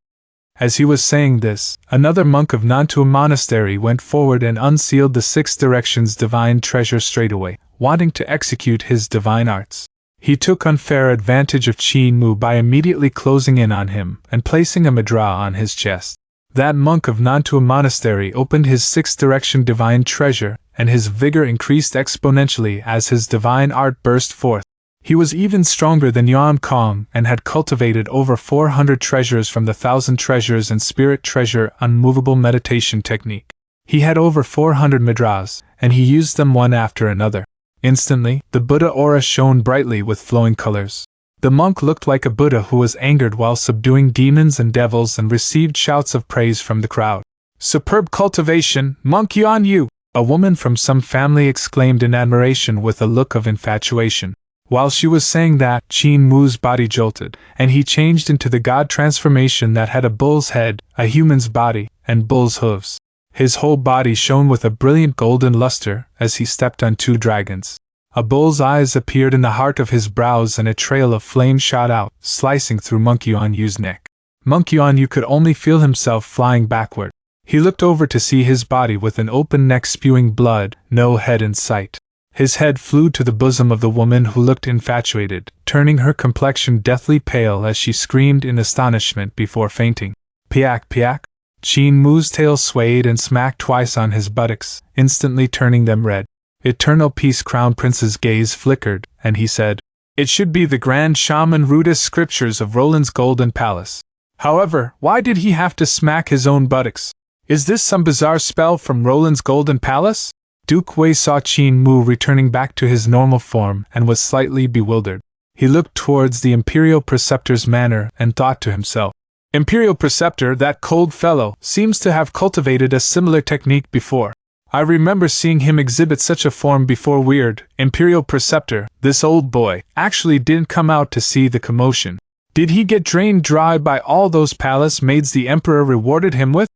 As he was saying this, another monk of Nantua Monastery went forward and unsealed the 6 directions divine treasure straightaway, wanting to execute his divine arts. He took unfair advantage of Qin Mu by immediately closing in on him and placing a madra on his chest. That monk of Nantua Monastery opened his 6 direction divine treasure, and his vigor increased exponentially as his divine art burst forth. He was even stronger than Yuan Kong and had cultivated over 400 treasures from the 1,000 treasures and spirit treasure unmovable meditation technique. He had over 400 madras, and he used them one after another. Instantly, the Buddha aura shone brightly with flowing colors. The monk looked like a Buddha who was angered while subduing demons and devils and received shouts of praise from the crowd. "Superb cultivation, Monk Yuan Yu!" a woman from some family exclaimed in admiration with a look of infatuation. While she was saying that, Qin Mu's body jolted, and he changed into the god transformation that had a bull's head, a human's body, and bull's hooves. His whole body shone with a brilliant golden luster as he stepped on two dragons. A bull's eyes appeared in the heart of his brows and a trail of flame shot out, slicing through Monk Yuan Yu's neck. Monk Yuan Yu could only feel himself flying backward. He looked over to see his body with an open neck spewing blood, no head in sight. His head flew to the bosom of the woman who looked infatuated, turning her complexion deathly pale as she screamed in astonishment before fainting. "Piak piak!" Qin Mu's tail swayed and smacked twice on his buttocks, instantly turning them red. Eternal Peace Crown Prince's gaze flickered, and he said, "It should be the Grand Shaman Rudist scriptures of Roland's Golden Palace. However, why did he have to smack his own buttocks? Is this some bizarre spell from Roland's Golden Palace?" Duke Wei saw Qin Mu returning back to his normal form and was slightly bewildered. He looked towards the Imperial Preceptor's manor and thought to himself, "Imperial Preceptor, that cold fellow, seems to have cultivated a similar technique before. I remember seeing him exhibit such a form before. Weird. Imperial Preceptor, this old boy, actually didn't come out to see the commotion. Did he get drained dry by all those palace maids the Emperor rewarded him with?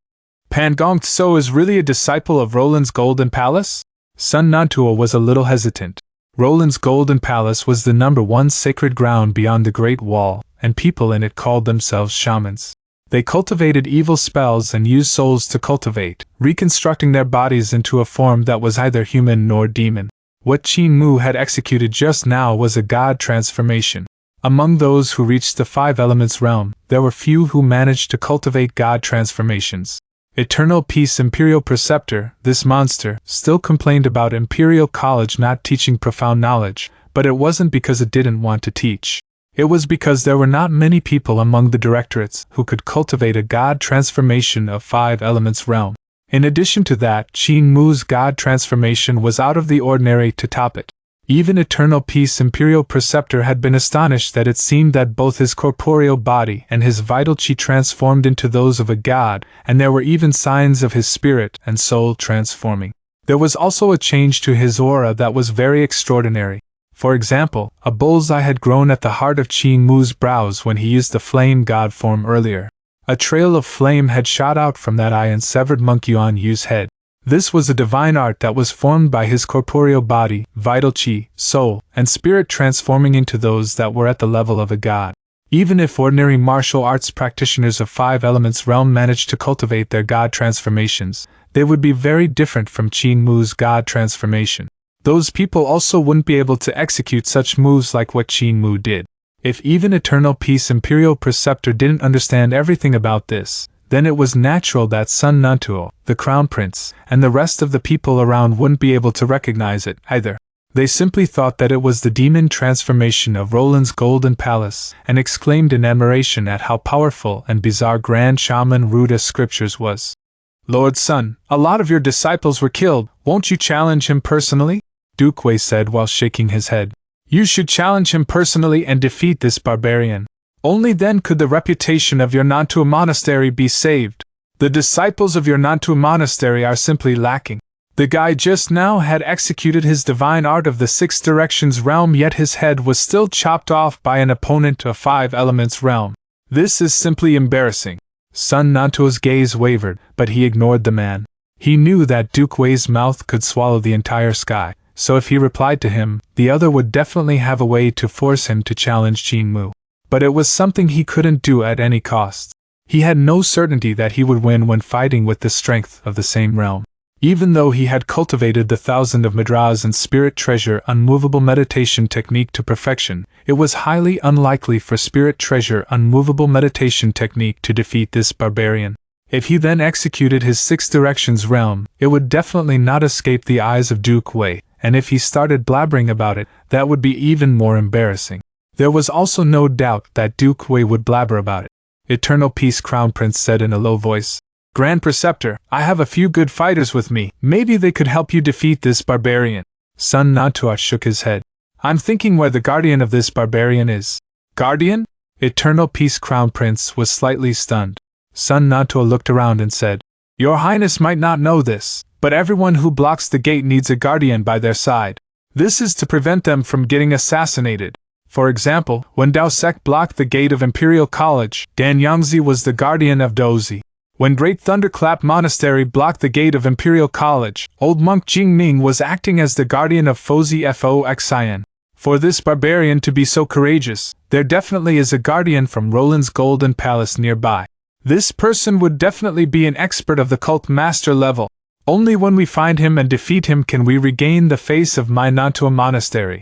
Pan Gong Tso is really a disciple of Roland's Golden Palace?" Sun Nantuo was a little hesitant. Roland's Golden Palace was the #1 sacred ground beyond the Great Wall, and people in it called themselves shamans. They cultivated evil spells and used souls to cultivate, reconstructing their bodies into a form that was neither human nor demon. What Qin Mu had executed just now was a god transformation. Among those who reached the Five Elements realm, there were few who managed to cultivate god transformations. Eternal Peace Imperial Preceptor, this monster, still complained about Imperial College not teaching profound knowledge, but it wasn't because it didn't want to teach. It was because there were not many people among the directorates who could cultivate a god transformation of Five Elements realm. In addition to that, Qin Mu's god transformation was out of the ordinary to top it. Even Eternal Peace Imperial Preceptor had been astonished that it seemed that both his corporeal body and his vital chi transformed into those of a god, and there were even signs of his spirit and soul transforming. There was also a change to his aura that was very extraordinary. For example, a bullseye had grown at the heart of Qin Mu's brows when he used the flame god form earlier. A trail of flame had shot out from that eye and severed Monk Yuan Yu's head. This was a divine art that was formed by his corporeal body, vital chi, soul, and spirit transforming into those that were at the level of a god. Even if ordinary martial arts practitioners of Five Elements realm managed to cultivate their god transformations, they would be very different from Qin Mu's god transformation. Those people also wouldn't be able to execute such moves like what Qin Mu did. If even Eternal Peace Imperial Preceptor didn't understand everything about this, then it was natural that Sun Nantuo, the Crown Prince, and the rest of the people around wouldn't be able to recognize it either. They simply thought that it was the demon transformation of Roland's Golden Palace, and exclaimed in admiration at how powerful and bizarre Grand Shaman Ruda's scriptures was. "Lord Sun, a lot of your disciples were killed, won't you challenge him personally?" Duke Wei said while shaking his head. "You should challenge him personally and defeat this barbarian. Only then could the reputation of your Nantua monastery be saved. The disciples of your Nantua monastery are simply lacking. The guy just now had executed his divine art of the Six Directions realm, yet his head was still chopped off by an opponent of Five Elements realm. This is simply embarrassing." Sun Nantuo's gaze wavered, but he ignored the man. He knew that Duke Wei's mouth could swallow the entire sky, so if he replied to him, the other would definitely have a way to force him to challenge Qin Mu. But it was something he couldn't do at any cost. He had no certainty that he would win when fighting with the strength of the same realm. Even though he had cultivated the Thousand of Mudras and Spirit Treasure Unmovable Meditation technique to perfection, it was highly unlikely for Spirit Treasure Unmovable Meditation technique to defeat this barbarian. If he then executed his Six Directions realm, it would definitely not escape the eyes of Duke Wei, and if he started blabbering about it, that would be even more embarrassing. There was also no doubt that Duke Wei would blabber about it. Eternal Peace Crown Prince said in a low voice, "Grand Preceptor, I have a few good fighters with me, maybe they could help you defeat this barbarian." Sun Nantua shook his head. I'm thinking where the guardian of this barbarian is. Guardian? Eternal Peace Crown Prince was slightly stunned. Sun Nantua looked around and said, Your Highness might not know this, but everyone who blocks the gate needs a guardian by their side. This is to prevent them from getting assassinated. For example, when Dao Sek blocked the gate of Imperial College, Dan Yangzi was the guardian of Dozi. When Great Thunderclap Monastery blocked the gate of Imperial College, old monk Jingming was acting as the guardian of Fozi Foxian. For this barbarian to be so courageous, there definitely is a guardian from Roland's Golden Palace nearby. This person would definitely be an expert of the cult master level. Only when we find him and defeat him can we regain the face of my Nantua Monastery.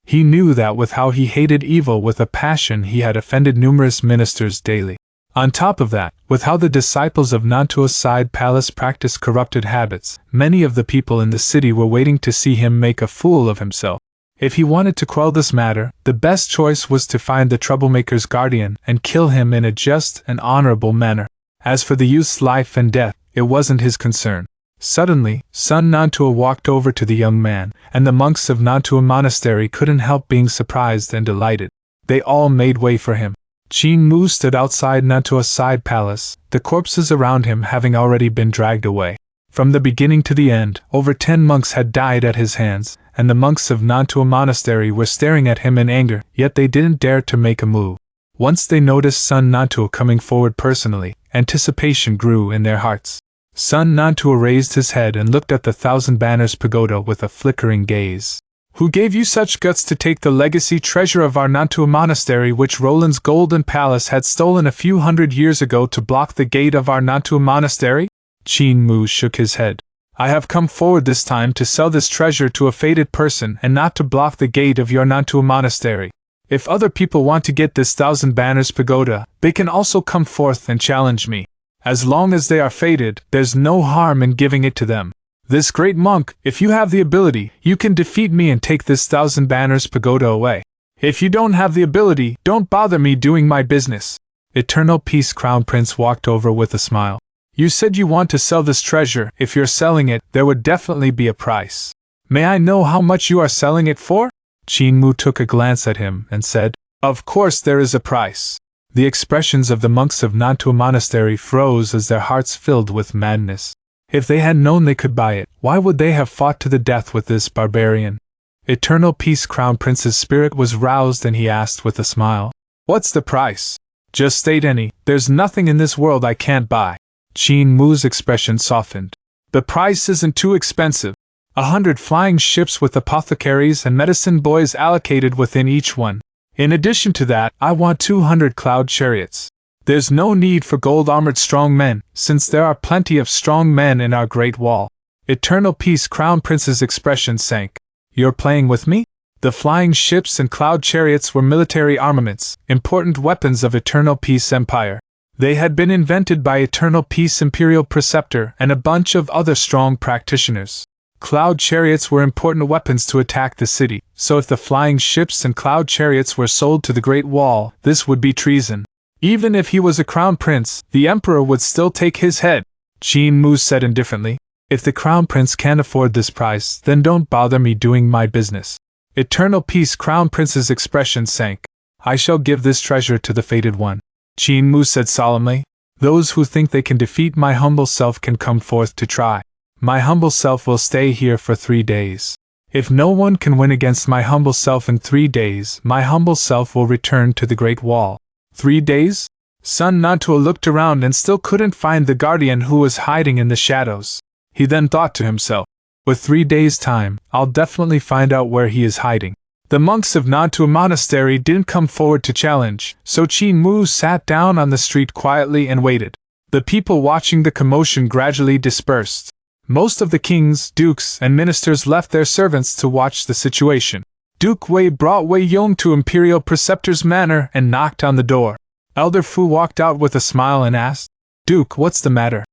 He knew that with how he hated evil with a passion he had offended numerous ministers daily. On top of that, with how the disciples of Nantua's side palace practiced corrupted habits, many of the people in the city were waiting to see him make a fool of himself. If he wanted to quell this matter, the best choice was to find the troublemaker's guardian and kill him in a just and honorable manner. As for the youth's life and death, it wasn't his concern. Suddenly, Sun Nantua walked over to the young man, and the monks of Nantua Monastery couldn't help being surprised and delighted. They all made way for him. Qin Mu stood outside Nantua's side palace, the corpses around him having already been dragged away. From the beginning to the end, over 10 monks had died at his hands, and the monks of Nantua Monastery were staring at him in anger, yet they didn't dare to make a move. Once they noticed Sun Nantua coming forward personally, anticipation grew in their hearts. Sun Nantua raised his head and looked at the Thousand Banners Pagoda with a flickering gaze. Who gave you such guts to take the legacy treasure of our Nantua Monastery which Roland's Golden Palace had stolen a few hundred years ago to block the gate of our Nantua Monastery? Qin Mu shook his head. I have come forward this time to sell this treasure to a fated person and not to block the gate of your Nantua Monastery. If other people want to get this Thousand Banners Pagoda, they can also come forth and challenge me. As long as they are fated, there's no harm in giving it to them. This great monk, if you have the ability, you can defeat me and take this Thousand Banners Pagoda away. If you don't have the ability, don't bother me doing my business. Eternal Peace Crown Prince walked over with a smile. You said you want to sell this treasure. If you're selling it, there would definitely be a price. May I know how much you are selling it for? Qin Mu took a glance at him and said, Of course there is a price. The expressions of the monks of Nantua Monastery froze as their hearts filled with madness. If they had known they could buy it, why would they have fought to the death with this barbarian? Eternal Peace Crown Prince's spirit was roused and he asked with a smile, What's the price? Just state any, there's nothing in this world I can't buy. Qin Mu's expression softened. The price isn't too expensive. 100 flying ships with apothecaries and medicine boys allocated within each one. In addition to that, I want 200 cloud chariots. There's no need for gold-armored strong men, since there are plenty of strong men in our Great Wall. Eternal Peace Crown Prince's expression sank. You're playing with me? The flying ships and cloud chariots were military armaments, important weapons of Eternal Peace Empire. They had been invented by Eternal Peace Imperial Preceptor and a bunch of other strong practitioners. Cloud chariots were important weapons to attack the city, so if the flying ships and cloud chariots were sold to the Great Wall, this would be treason. Even if he was a crown prince, the emperor would still take his head. Qin Mu said indifferently, If the crown prince can't afford this price, then don't bother me doing my business. Eternal Peace Crown Prince's expression sank. I shall give this treasure to the fated one. Qin Mu said solemnly, Those who think they can defeat my humble self can come forth to try. My humble self will stay here for 3 days. If no one can win against my humble self in 3 days, my humble self will return to the Great Wall. 3 days? Sun Nantua looked around and still couldn't find the guardian who was hiding in the shadows. He then thought to himself, with 3 days' time, I'll definitely find out where he is hiding. The monks of Nantua Monastery didn't come forward to challenge, so Qin Mu sat down on the street quietly and waited. The people watching the commotion gradually dispersed. Most of the kings, dukes, and ministers left their servants to watch the situation. Duke Wei brought Wei Yong to Imperial Preceptor's manor and knocked on the door. Elder Fu walked out with a smile and asked, Duke, what's the matter?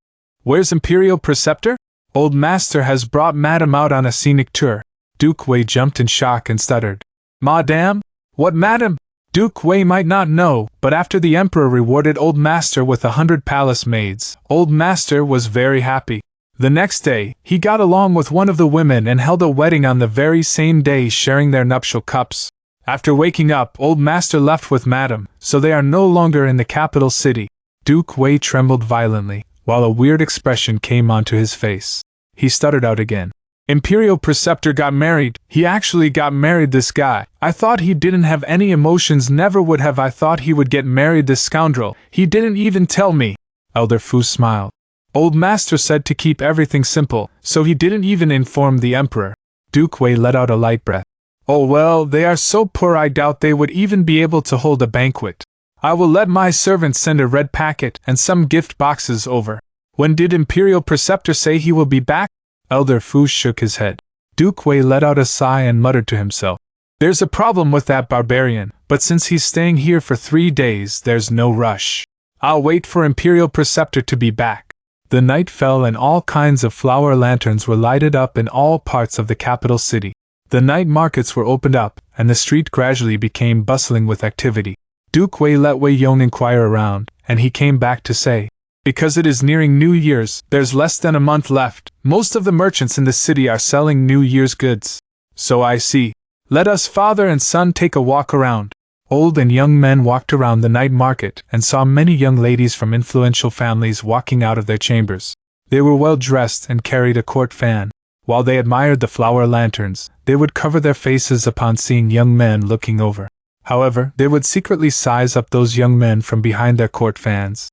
Where's Imperial Preceptor? Old Master has brought Madam out on a scenic tour. Duke Wei jumped in shock and stuttered. Madame? What madam? Duke Wei might not know, but after the Emperor rewarded Old Master with 100 palace maids, Old Master was very happy. The next day, he got along with one of the women and held a wedding on the very same day, sharing their nuptial cups. After waking up, old master left with madam, so they are no longer in the capital city. Duke Wei trembled violently, while a weird expression came onto his face. He stuttered out again. Imperial Preceptor got married. He actually got married, this guy. I thought he didn't have any emotions, never would have I thought he would get married, this scoundrel. He didn't even tell me. Elder Fu smiled. Old master said to keep everything simple, so he didn't even inform the emperor. Duke Wei let out a light breath. Oh well, they are so poor I doubt they would even be able to hold a banquet. I will let my servants send a red packet and some gift boxes over. When did Imperial Preceptor say he will be back? Elder Fu shook his head. Duke Wei let out a sigh and muttered to himself. There's a problem with that barbarian, but since he's staying here for 3 days, there's no rush. I'll wait for Imperial Preceptor to be back. The night fell and all kinds of flower lanterns were lighted up in all parts of the capital city. The night markets were opened up, and the street gradually became bustling with activity. Duke Wei let Wei Yong inquire around, and he came back to say, because it is nearing New Year's, there's less than a month left. Most of the merchants in the city are selling New Year's goods. So I see. Let us father and son take a walk around. Old and young men walked around the night market and saw many young ladies from influential families walking out of their chambers. They were well dressed and carried a court fan. While they admired the flower lanterns, they would cover their faces upon seeing young men looking over. However, they would secretly size up those young men from behind their court fans.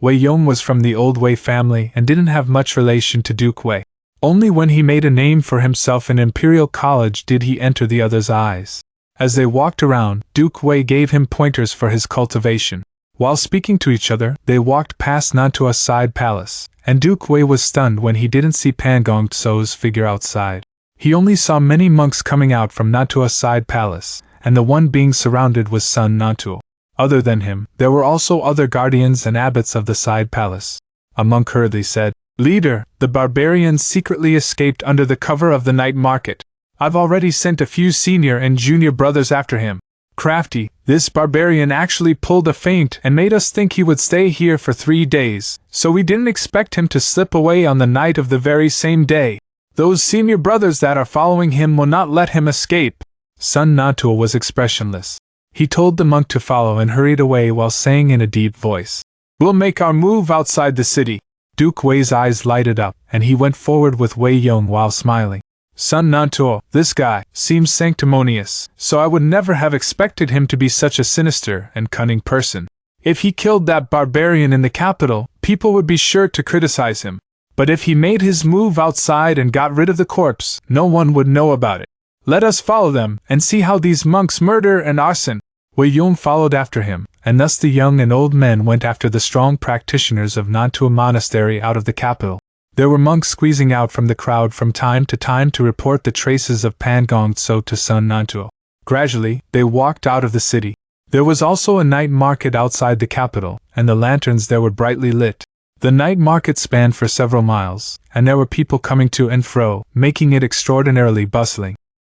Wei Yong was from the old Wei family and didn't have much relation to Duke Wei. Only when he made a name for himself in Imperial College did he enter the other's eyes. As they walked around, Duke Wei gave him pointers for his cultivation. While speaking to each other, they walked past Nantua's side palace, and Duke Wei was stunned when he didn't see Pan Gong Tso's figure outside. He only saw many monks coming out from Nantua's side palace, and the one being surrounded was Sun Nantuo. Other than him, there were also other guardians and abbots of the side palace. A monk hurriedly said, Leader, the barbarians secretly escaped under the cover of the night market. I've already sent a few senior and junior brothers after him. Crafty, this barbarian actually pulled a feint and made us think he would stay here for 3 days, so we didn't expect him to slip away on the night of the very same day. Those senior brothers that are following him will not let him escape. Sun Nantuo was expressionless. He told the monk to follow and hurried away while saying in a deep voice, We'll make our move outside the city. Duke Wei's eyes lighted up, and he went forward with Wei Yong while smiling. Sun Nantuo, this guy, seems sanctimonious, so I would never have expected him to be such a sinister and cunning person. If he killed that barbarian in the capital, people would be sure to criticize him. But if he made his move outside and got rid of the corpse, no one would know about it. Let us follow them and see how these monks murder and arson. Wei Yong followed after him, and thus the young and old men went after the strong practitioners of Nantua Monastery out of the capital. There were monks squeezing out from the crowd from time to time to report the traces of Pan Gong Tso to Sun Nantuo. Gradually, they walked out of the city. There was also a night market outside the capital, and the lanterns there were brightly lit. The night market spanned for several miles, and there were people coming to and fro, making it extraordinarily bustling.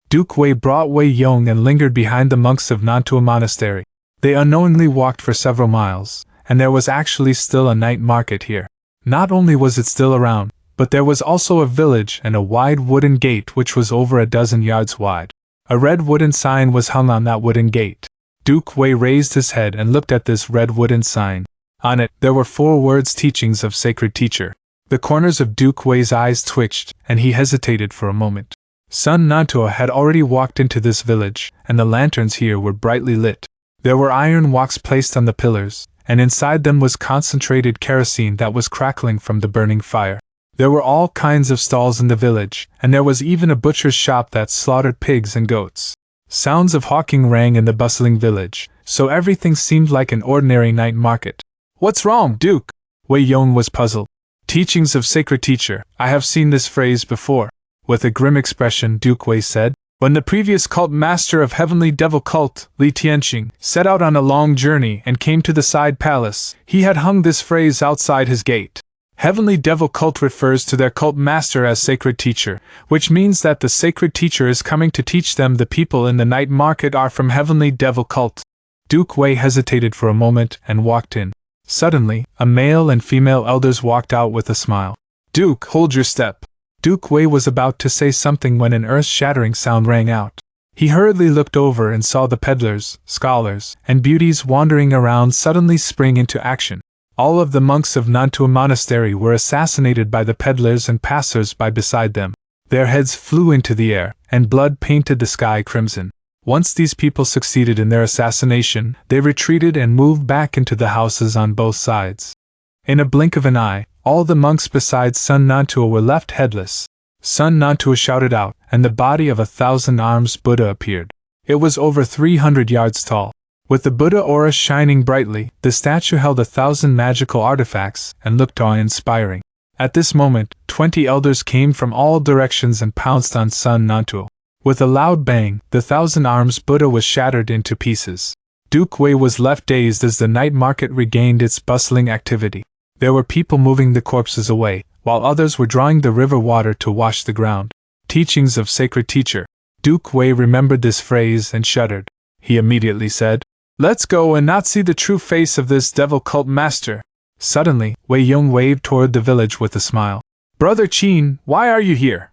Duke Wei brought Wei Yong and lingered behind the monks of Nantua Monastery. They unknowingly walked for several miles, and there was actually still a night market here. Not only was it still around, but there was also a village and a wide wooden gate which was over a dozen yards wide. A red wooden sign was hung on that wooden gate. Duke Wei raised his head and looked at this red wooden sign. On it, there were 4 words: Teachings of Sacred Teacher. The corners of Duke Wei's eyes twitched, and he hesitated for a moment. Sun Nantuo had already walked into this village, and the lanterns here were brightly lit. There were iron walks placed on the pillars, and inside them was concentrated kerosene that was crackling from the burning fire. There were all kinds of stalls in the village, and there was even a butcher's shop that slaughtered pigs and goats. Sounds of hawking rang in the bustling village, so everything seemed like an ordinary night market. What's wrong, Duke? Wei Yong was puzzled. Teachings of Sacred Teacher, I have seen this phrase before. With a grim expression, Duke Wei said, When the previous cult master of Heavenly Devil Cult, Li Tianxing, set out on a long journey and came to the side palace, he had hung this phrase outside his gate. Heavenly Devil Cult refers to their cult master as Sacred Teacher, which means that the Sacred Teacher is coming to teach them. The people in the night market are from Heavenly Devil Cult. Duke Wei hesitated for a moment and walked in. Suddenly, a male and female elders walked out with a smile. Duke, hold your step. Duke Wei was about to say something when an earth-shattering sound rang out. He hurriedly looked over and saw the peddlers, scholars, and beauties wandering around suddenly spring into action. All of the monks of Nantua Monastery were assassinated by the peddlers and passers-by beside them. Their heads flew into the air, and blood painted the sky crimson. Once these people succeeded in their assassination, they retreated and moved back into the houses on both sides. In a blink of an eye, all the monks besides Sun Nantua were left headless. Sun Nantua shouted out, and the body of 1,000-arms Buddha appeared. It was over 300 yards tall. With the Buddha aura shining brightly, the statue held 1,000 magical artifacts and looked awe-inspiring. At this moment, 20 elders came from all directions and pounced on Sun Nantua. With a loud bang, the 1,000-arms Buddha was shattered into pieces. Duke Wei was left dazed as the night market regained its bustling activity. There were people moving the corpses away, while others were drawing the river water to wash the ground. Teachings of sacred teacher. Duke Wei remembered this phrase and shuddered. He immediately said, "Let's go and not see the true face of this devil cult master." Suddenly, Wei Yong waved toward the village with a smile. "Brother Qin, why are you here?"